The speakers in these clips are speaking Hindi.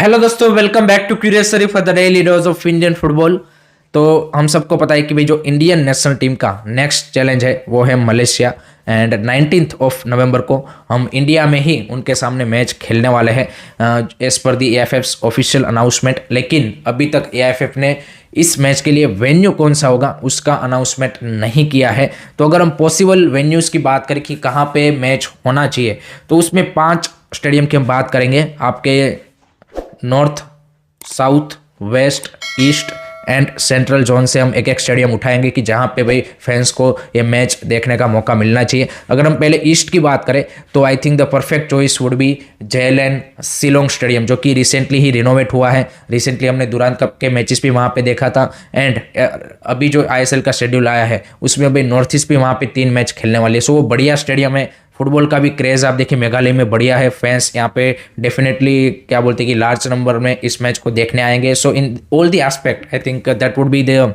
हेलो दोस्तों, वेलकम बैक टू क्यूरियस सरी for the daily dose of Indian football. तो हम सबको पता है कि भाई जो इंडियन नेशनल टीम का नेक्स्ट चैलेंज है वो है मलेशिया। एंड 19 ऑफ नवंबर को हम इंडिया में ही उनके सामने मैच खेलने वाले हैं एज पर दी एएफएफ ऑफिशियल अनाउंसमेंट। लेकिन अभी तक एएफएफ ने इस मैच के लिए वेन्यू कौन सा होगा उसका अनाउंसमेंट नहीं किया है। तो अगर हम पॉसिबल वेन्यूज़ की बात करें कि कहाँ पे मैच होना चाहिए, तो उसमें 5 स्टेडियम की हम बात करेंगे। आपके north, south, west, east and central zone से हम एक एक स्टेडियम उठाएंगे कि जहां पे भाई फैंस को ये मैच देखने का मौका मिलना चाहिए। अगर हम पहले ईस्ट की बात करें तो I think the perfect choice would be JLN Shillong stadium, जो कि रिसेंटली ही रिनोवेट हुआ है। रिसेंटली हमने दुरान कप के मैचेस भी वहां पे देखा था। एंड अभी जो ISL का शेड्यूल आया है उसमें अभी नॉर्थ ईस्ट भी वहां पे 3 मैच खेलने वाली है। सो वो बढ़िया स्टेडियम है। फुटबॉल का भी क्रेज आप देखिए मेघालय में बढ़िया है। फैंस यहाँ पे डेफिनेटली क्या बोलते हैं कि लार्ज नंबर में इस मैच को देखने आएंगे। So in all the aspect I think that would be the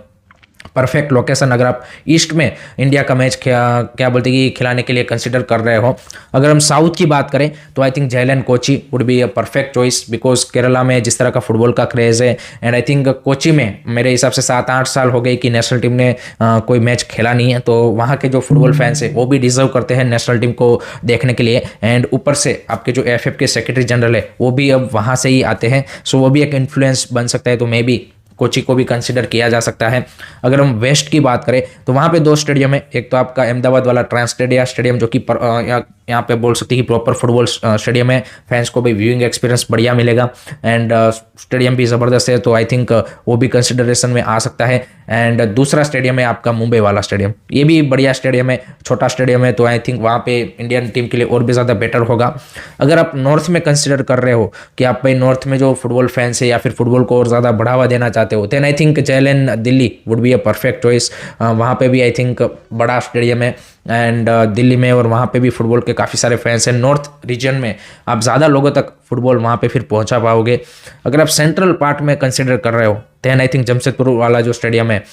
perfect location अगर आप ईस्ट में इंडिया का मैच क्या बोलते हैं कि खिलाने के लिए कंसिडर कर रहे हो। अगर हम साउथ की बात करें तो I think JLN Kochi would be a perfect choice, because Kerala में जिस तरह का फुटबॉल का क्रेज है। एंड आई थिंक कोची में मेरे हिसाब से 7-8 साल हो गए कि नेशनल टीम ने कोई मैच खेला नहीं है। तो वहाँ के जो फुटबॉल फैंस है वो भी डिजर्व करते हैं नेशनल टीम को देखने के लिए। एंड ऊपर से आपके जो AFF के सेक्रेटरी जनरल है वो भी अब वहाँ से ही आते हैं। सो वो भी एक इन्फ्लुएंस बन सकता है। तो मे बी कोची को भी कंसिडर किया जा सकता है। अगर हम वेस्ट की बात करें तो वहाँ पे 2 स्टेडियम है। एक तो आपका अहमदाबाद वाला ट्रांसस्टेडिया स्टेडियम, जो कि यहाँ पे बोल सकते हैं कि प्रॉपर फुटबॉल स्टेडियम है। फैंस को भी व्यूइंग एक्सपीरियंस बढ़िया मिलेगा। एंड स्टेडियम भी ज़बरदस्त है, तो आई थिंक वो भी कंसिडरेशन में आ सकता है। एंड दूसरा स्टेडियम है आपका मुंबई वाला स्टेडियम। ये भी बढ़िया स्टेडियम है, छोटा स्टेडियम है। तो आई थिंक वहाँ पे इंडियन टीम के लिए और भी ज़्यादा बेटर होगा। अगर आप नॉर्थ में कंसिडर कर रहे हो कि आप भाई नॉर्थ में जो फुटबॉल फैंस है या फिर फुटबॉल को और ज़्यादा बढ़ावा देना चाहते हो, then I think JLN Delhi would be a perfect choice. वहाँ पे भी आई थिंक बड़ा स्टेडियम है। एंड दिल्ली में और वहाँ पे भी फुटबॉल के काफ़ी सारे फैंस हैं। नॉर्थ रीजन में आप ज़्यादा लोगों तक फुटबॉल वहाँ पे फिर पहुँचा पाओगे। अगर आप सेंट्रल पार्ट में कंसिडर कर रहे हो देन आई थिंक जमशेदपुर वाला जो स्टेडियम है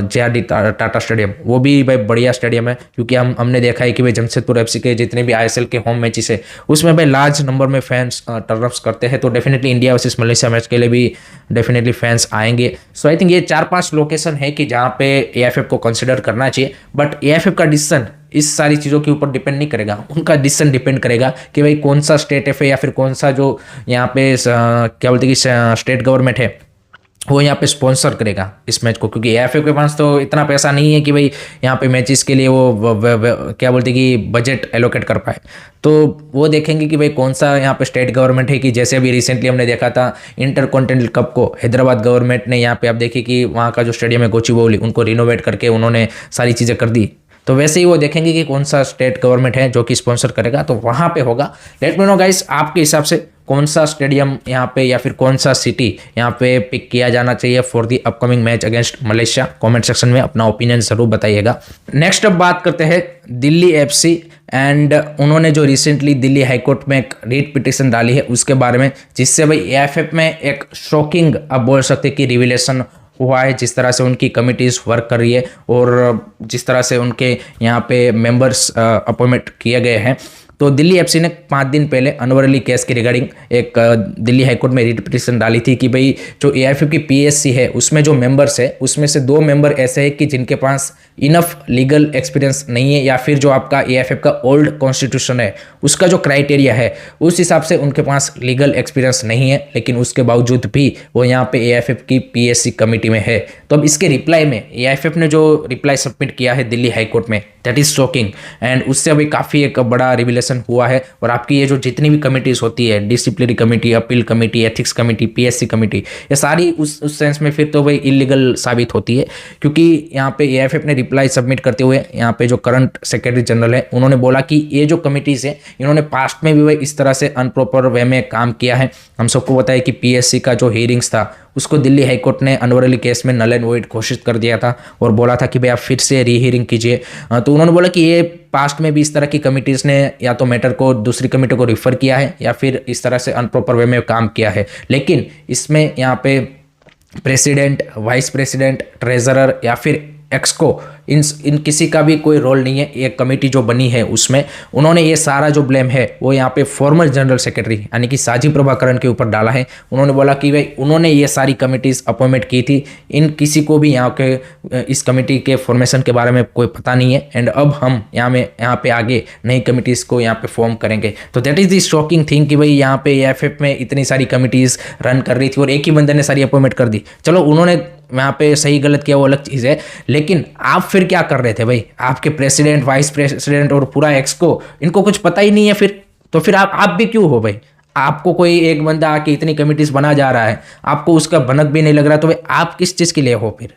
JRD टाटा स्टेडियम, वो भी भाई बढ़िया स्टेडियम है। क्योंकि हमने देखा है कि भाई जमशेदपुर FC के जितने भी ISL के होम मैचेस है उसमें भाई लार्ज नंबर में फैंस टर्न अप्स करते हैं। तो definitely India versus Malaysia match के लिए भी डेफिनेटली फैंस आएंगे। सो आई थिंक ये 4-5 लोकेशन है कि जहाँ पे AFF को कंसिडर करना चाहिए। बट AFF का डिसीजन इस सारी चीज़ों के ऊपर डिपेंड नहीं करेगा। उनका डिसीजन डिपेंड करेगा कि भाई कौन सा स्टेट है या फिर कौन सा जो यहाँ पे क्या बोलते हैं कि स्टेट गवर्नमेंट है वो यहाँ पे स्पॉन्सर करेगा इस मैच को। क्योंकि AFF के पास तो इतना पैसा नहीं है कि भाई यहाँ पे मैचेस के लिए वो क्या बोलते हैं कि बजट एलोकेट कर पाए। तो वो देखेंगे कि भाई कौन सा यहाँ पे स्टेट गवर्नमेंट है। कि जैसे अभी रिसेंटली हमने देखा था इंटरकॉन्टिनेंटल कप को हैदराबाद गवर्नमेंट ने यहाँ पे आप देखिए कि वहाँ का जो स्टेडियम है गोचिबौली, उनको रिनोवेट करके उन्होंने सारी चीज़ें कर दी। तो वैसे ही वो देखेंगे कि कौन सा स्टेट गवर्नमेंट है जो कि स्पॉन्सर करेगा, तो वहाँ पे होगा। लेट मी नो गाइस, आपके हिसाब से कौन सा स्टेडियम यहाँ पे या फिर कौन सा सिटी यहाँ पे पिक किया जाना चाहिए for the upcoming match against Malaysia. Comment section में अपना ओपिनियन जरूर बताइएगा। नेक्स्ट अब बात करते हैं दिल्ली FC। एंड उन्होंने जो रिसेंटली दिल्ली हाईकोर्ट में एक रीट पिटिशन डाली है उसके बारे में, जिससे भाई AFF में एक शॉकिंग आप बोल सकते हैं कि रिविलेशन हुआ है। जिस तरह से उनकी कमिटीज़ वर्क कर रही है और जिस तरह से उनके यहाँ पे मेंबर्स अपॉइंटमेंट किए गए हैं। तो दिल्ली FC ने 5 दिन पहले अनवर अली केस की रिगार्डिंग एक दिल्ली हाईकोर्ट में रिट पिटिशन डाली थी कि भाई जो AFF की PSC है उसमें जो मेंबर्स है उसमें से 2 मेंबर ऐसे हैं कि जिनके पास इनफ लीगल एक्सपीरियंस नहीं है, या फिर जो आपका AFF का ओल्ड कॉन्स्टिट्यूशन है उसका जो क्राइटेरिया है उस हिसाब से उनके पास लीगल एक्सपीरियंस नहीं है। लेकिन उसके बावजूद भी वो यहाँ पे AFF की PSC कमेटी में है। तो अब इसके रिप्लाई में AFF ने जो रिप्लाई सबमिट किया है दिल्ली हाईकोर्ट में, दैट इज शॉकिंग। एंड उससे अभी काफ़ी एक बड़ा रिविलेशन हुआ है। और आपकी ये जो जितनी भी कमिटीज़ होती है, disciplinary committee, appeal committee, ethics committee, PSC committee, ये सारी उस सेंस में फिर तो भाई इलीगल साबित होती है। क्योंकि यहाँ पे AFF ने रिप्लाई सबमिट करते हुए यहाँ पे जो करंट सेक्रेटरी जनरल है उन्होंने बोला कि ये जो कमिटीज़ है इन्होंने पास्ट में भी भाई इस तरह से अनप्रॉपर वे में काम किया है। हम सबको पता है कि PSC का जो हियरिंग्स था उसको दिल्ली हाईकोर्ट ने अनवर अली केस में नल एंड वॉइड घोषित कर दिया था और बोला था कि भाई आप फिर से रीहियरिंग कीजिए। तो उन्होंने बोला कि ये पास्ट में भी इस तरह की कमिटीज़ ने या तो मैटर को दूसरी कमेटी को रिफ़र किया है या फिर इस तरह से अनप्रॉपर वे में काम किया है। लेकिन इसमें यहाँ पे प्रेसिडेंट, वाइस प्रेसिडेंट, ट्रेजरर या फिर एक्सको इन किसी का भी कोई रोल नहीं है। ये कमेटी जो बनी है उसमें उन्होंने ये सारा जो ब्लेम है वो यहाँ पे फॉर्मर जनरल सेक्रेटरी यानी कि साजी प्रभाकरण के ऊपर डाला है। उन्होंने बोला कि भाई उन्होंने ये सारी कमेटीज़ अपॉइंटमेंट की थी, इन किसी को भी यहाँ के इस कमेटी के फॉर्मेशन के बारे में कोई पता नहीं है, एंड अब हम यहाँ पे आगे नई कमिटीज़ को यहाँ पे फॉर्म करेंगे। तो that is the shocking thing कि भाई यहाँ पे एएफएफ में इतनी सारी कमिटीज़ रन कर रही थी और एक ही बंदे ने सारी अपॉइंटमेंट कर दी। चलो उन्होंने वहाँ पे सही गलत किया वो अलग चीज़ है, लेकिन आप फिर क्या कर रहे थे भाई? आपके प्रेसिडेंट, वाइस प्रेसिडेंट और पूरा एक्सको इनको कुछ पता ही नहीं है फिर, तो फिर आप भी क्यों हो भाई? आपको कोई एक बंदा आके इतनी कमिटीज बना जा रहा है, आपको उसका भनक भी नहीं लग रहा, तो भाई आप किस चीज़ के लिए हो फिर?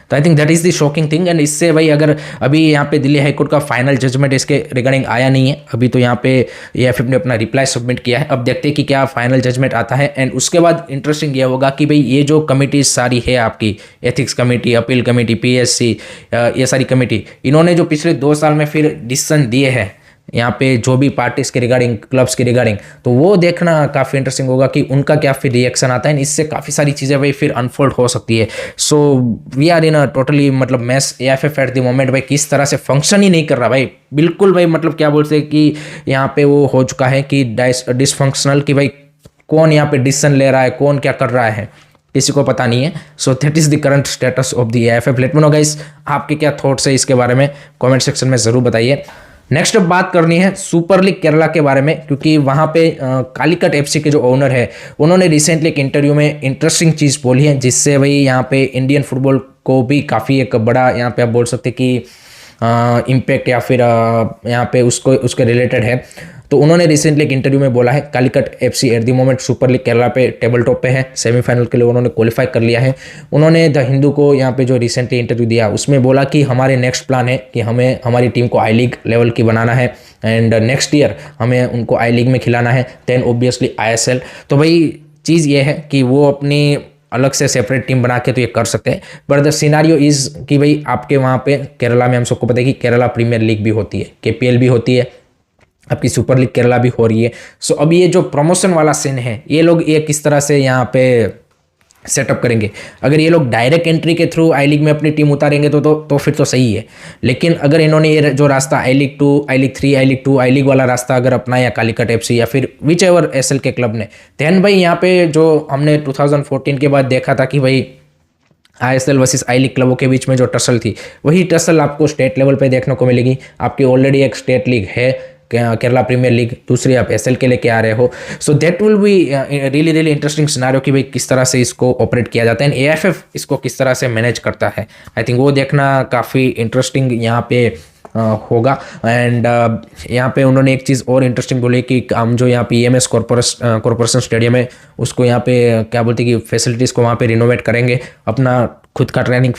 तो I think that is the shocking thing. And इससे भाई अगर अभी यहाँ पे दिल्ली हाईकोर्ट का फाइनल जजमेंट इसके रिगार्डिंग आया नहीं है, अभी तो यहाँ पे एएफएफ ने अपना रिप्लाई सबमिट किया है, अब देखते हैं कि क्या फाइनल जजमेंट आता है। एंड उसके बाद इंटरेस्टिंग ये होगा कि भाई ये जो कमिटीज सारी है आपकी, ethics committee, appeal committee, PSC, ये सारी कमेटी, इन्होंने जो पिछले 2 साल में फिर डिसीजन दिए हैं यहाँ पे जो भी पार्टीज के रिगार्डिंग, क्लब्स के रिगार्डिंग, तो वो देखना काफ़ी इंटरेस्टिंग होगा कि उनका क्या फिर रिएक्शन आता है। इससे काफ़ी सारी चीज़ें भाई फिर अनफोल्ड हो सकती है। So we are in a totally मतलब mess AFF at the moment भाई किस तरह से फंक्शन ही नहीं कर रहा भाई, बिल्कुल भाई मतलब क्या बोलते हैं कि यहाँ पे वो हो चुका है कि डिसफंक्शनल, कि भाई कौन यहाँ पे डिसीजन ले रहा है, कौन क्या कर रहा है, किसी को पता नहीं है। So that is the current status of the AFF. Let me know guys आपके क्या थॉट्स है इसके बारे में, कमेंट सेक्शन में ज़रूर बताइए। नेक्स्ट अब बात करनी है सुपर लीग केरला के बारे में, क्योंकि वहाँ पे कालीकट एफसी के जो ओनर है उन्होंने रिसेंटली एक इंटरव्यू में इंटरेस्टिंग चीज़ बोली है, जिससे भाई यहाँ पे इंडियन फुटबॉल को भी काफ़ी एक बड़ा यहाँ पे आप बोल सकते कि इम्पैक्ट या फिर यहाँ पे उसके रिलेटेड है। तो उन्होंने रिसेंटली एक इंटरव्यू में बोला है Calicut FC eight the moment super league Kerala पे टेबल टॉप पे है, सेमीफाइनल के लिए उन्होंने क्वालिफाई कर लिया है। उन्होंने द हिंदू को यहाँ पे जो रिसेंटली इंटरव्यू दिया उसमें बोला कि हमारे नेक्स्ट प्लान है कि हमें हमारी टीम को आई लीग लेवल की बनाना है, एंड नेक्स्ट ईयर हमें उनको आई लीग में खिलाना है, देन ऑब्वियसली आईएसएल। तो भाई चीज़ ये है कि वो अपनी अलग से सेपरेट टीम बना के तो ये कर सकते हैं, बट द सिनारियो इज़ कि भाई आपके वहाँ पे केरला में हम सबको पता है कि केरला प्रीमियर लीग भी होती है, केपीएल भी होती है, आपकी सुपर लीग केरला भी हो रही है। सो अब ये जो प्रमोशन वाला सीन है ये लोग ये किस तरह से यहाँ पे सेटअप करेंगे? अगर ये लोग डायरेक्ट एंट्री के थ्रू आई लीग में अपनी टीम उतारेंगे तो फिर तो सही है, लेकिन अगर इन्होंने ये जो रास्ता आई लीग 2, आई लीग 3, आई लीग 2, आई लीग वाला रास्ता अगर अपनाया कालीकट एफसी या फिर विच एवर एसएल के क्लब ने, देन भाई यहाँ पे जो हमने 2014 के बाद देखा था कि भाई आईएसएल वर्सेस आई लीग क्लबों के बीच में जो टसल थी, वही टसल आपको स्टेट लेवल पे देखने को मिलेगी। आपकी ऑलरेडी एक स्टेट लीग है केरला प्रीमियर लीग, दूसरी आप एसएल के लेके आ रहे हो। So that will be really interesting scenario कि भाई किस तरह से इसको ऑपरेट किया जाता है, एंड एएफएफ इसको किस तरह से मैनेज करता है। आई थिंक वो देखना काफ़ी इंटरेस्टिंग यहाँ पे होगा। एंड यहाँ पे उन्होंने एक चीज़ और इंटरेस्टिंग बोली कि हम जो यहाँ पे ईएमएस कॉरपोरेशन स्टेडियम है उसको यहाँ पे क्या बोलते हैं कि फैसिलिटीज़ को वहाँ पे रिनोवेट करेंगे, अपना खुद का ट्रेनिंग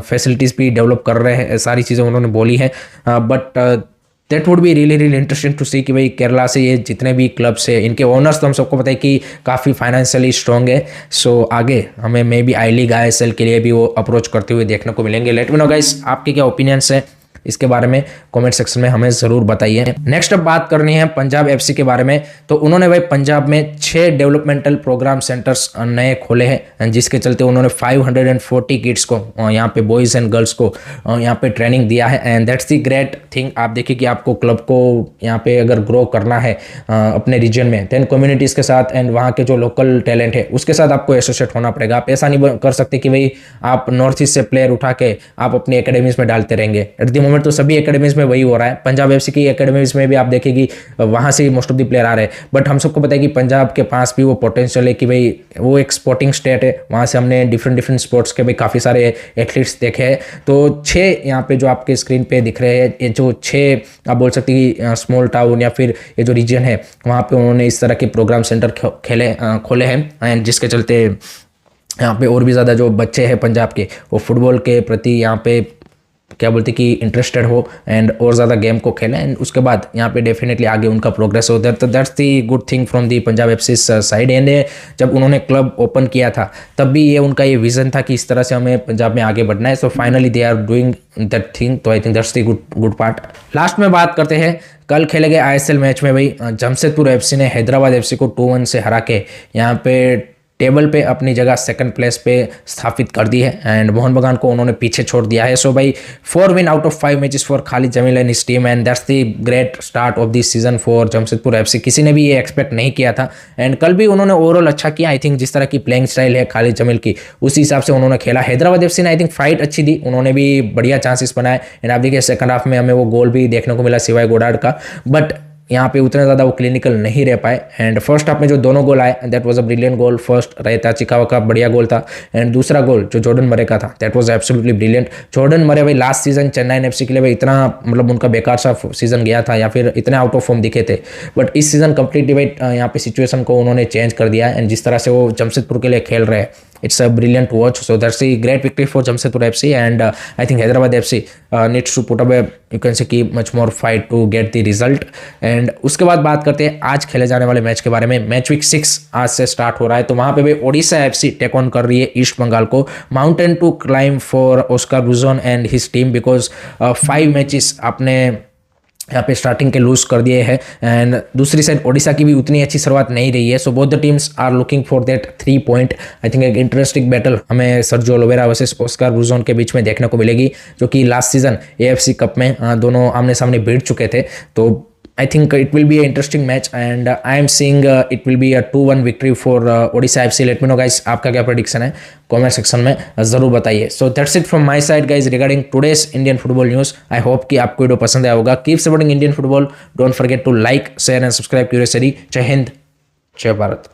फैसिलिटीज़ भी डेवलप कर रहे हैं, सारी चीज़ें उन्होंने बोली है। But that would be really interesting to see कि भाई केरला से ये जितने भी क्लब्स है इनके ओनर्स तो हम सबको पता है कि काफ़ी फाइनेंशियली स्ट्रॉन्ग है। सो आगे हमें maybe I league, ISL के लिए भी वो अप्रोच करते हुए देखने को मिलेंगे। लेट मी नो गाइस आपके क्या ओपिनियंस है इसके बारे में, कमेंट सेक्शन में हमें ज़रूर बताइए। नेक्स्ट अब बात करनी है पंजाब एफसी के बारे में। तो उन्होंने भाई पंजाब में 6 डेवलपमेंटल प्रोग्राम सेंटर्स नए खोले हैं, जिसके चलते उन्होंने 540 किड्स को यहाँ पे बॉयज़ एंड गर्ल्स को यहाँ पे ट्रेनिंग दिया है, and that's the great thing. आप देखिए कि आपको क्लब को यहाँ पे अगर ग्रो करना है अपने रीजन में, देन कम्युनिटीज़ के साथ एंड वहाँ के जो लोकल टैलेंट है उसके साथ आपको एसोसिएट होना पड़ेगा। आप ऐसा नहीं कर सकते कि भाई आप नॉर्थ ईस्ट से प्लेयर उठा के आप अपनी एकेडमीज़ में डालते रहेंगे। एट द मोमेंट तो सभी एकेडमीज में वही हो रहा है। पंजाब एफसी की एकेडमीज में भी आप देखेंगे वहां से मोस्ट ऑफ द प्लेयर आ रहे हैं, बट हम सबको पता है कि पंजाब के पास भी वो पोटेंशियल है कि भाई वो एक स्पोर्टिंग स्टेट है, वहां से हमने डिफरेंट स्पोर्ट्स के भाई काफ़ी सारे एथलीट्स देखे हैं। तो 6 यहाँ पे जो आपके स्क्रीन पे दिख रहे हैं, ये जो 6 आप बोल सकते हैं कि स्मॉल टाउन या फिर ये जो रीजन है वहाँ पे उन्होंने इस तरह के प्रोग्राम सेंटर खोले हैं, एंड जिसके चलते यहाँ पे और भी ज़्यादा जो बच्चे हैं पंजाब के वो फुटबॉल के प्रति यहाँ पे क्या बोलते कि इंटरेस्टेड हो एंड और ज़्यादा गेम को खेलें, एंड उसके बाद यहाँ पे डेफिनेटली आगे उनका प्रोग्रेस हो। तो that's the good thing from the Punjab FC side. And जब उन्होंने क्लब ओपन किया था तब भी ये उनका ये विजन था कि इस तरह से हमें पंजाब में आगे बढ़ना है। So finally they are doing that thing. तो I think that's the good part. Last में बात करते हैं कल खेले गए आईएसएल मैच में भाई जमशेदपुर एफसी ने हैदराबाद एफसी को 2-1 से हरा के यहाँ पे टेबल पे अपनी जगह सेकंड प्लेस पे स्थापित कर दी है एंड मोहन बगान को उन्होंने पीछे छोड़ दिया है। सो भाई 4 win out of 5 matches for Khalid Jamil and his team and that's the great start of this season for Jamshedpur FC. किसी ने भी ये एक्सपेक्ट नहीं किया था एंड कल भी उन्होंने ओवरऑल अच्छा किया। आई थिंक जिस तरह की प्लेइंग स्टाइल है खालिद जमील की उसी हिसाब से उन्होंने खेला। हैदराबाद एफसी ने आई थिंक फाइट अच्छी दी, उन्होंने भी बढ़िया चांसेस बनाए एंड आप देखिए सेकंड हाफ में हमें वो गोल भी देखने को मिला सिवाय गोडार्ड का, बट यहाँ पे उतना ज़्यादा वो क्लिनिकल नहीं रह पाए। एंड फर्स्ट हाफ में जो दोनों गोल आए that was a brilliant goal. First रहता चिकावा का बढ़िया गोल था एंड दूसरा गोल जो जॉर्डन मरे का था that was absolutely brilliant. Jordan Murray भाई लास्ट सीजन चेन्नई एफसी के लिए भाई इतना मतलब उनका बेकार सा सीजन गया था या फिर इतने आउट ऑफ फॉर्म दिखे थे, बट इस सीजन कंप्लीटली भाई यहाँ पे सिचुएशन को उन्होंने चेंज कर दिया एंड जिस तरह से वो जमशेदपुर के लिए खेल रहे हैं it's a brilliant watch. So that's a great victory for Jamshedpur FC and I think Hyderabad FC needs to put up a you can say कि much more fight to get the result. And उसके बाद बात करते हैं आज खेले जाने वाले मैच के बारे में। मैच वीक 6 आज से स्टार्ट हो रहा है, तो वहाँ पे भी ओडिशा एफसी टेक ऑन कर रही है ईस्ट बंगाल को। Mountain to climb for Oscar Bruzon and his team because 5 matches आपने यहाँ पे स्टार्टिंग के लूज कर दिए हैं एंड दूसरी साइड ओडिशा की भी उतनी अच्छी शुरुआत नहीं रही है। So both the teams are looking for that 3 point. I think एक इंटरेस्टिंग बैटल हमें Sergio Oliveira versus Oscar Bruzon के बीच में देखने को मिलेगी, जो कि लास्ट सीजन एएफसी कप में दोनों आमने सामने भिड़ चुके थे। तो I think it will be an interesting match and I am seeing it will be a 2-1 victory for Odisha FC. Let me know guys आपका क्या prediction है comment section में ज़रूर बताइए। So that's it from my side guys regarding today's Indian football news. I hope कि आपको वीडियो पसंद आया होगा। Keep supporting Indian football. Don't forget to like, share and subscribe Curious Study. जय हिंद, जय भारत।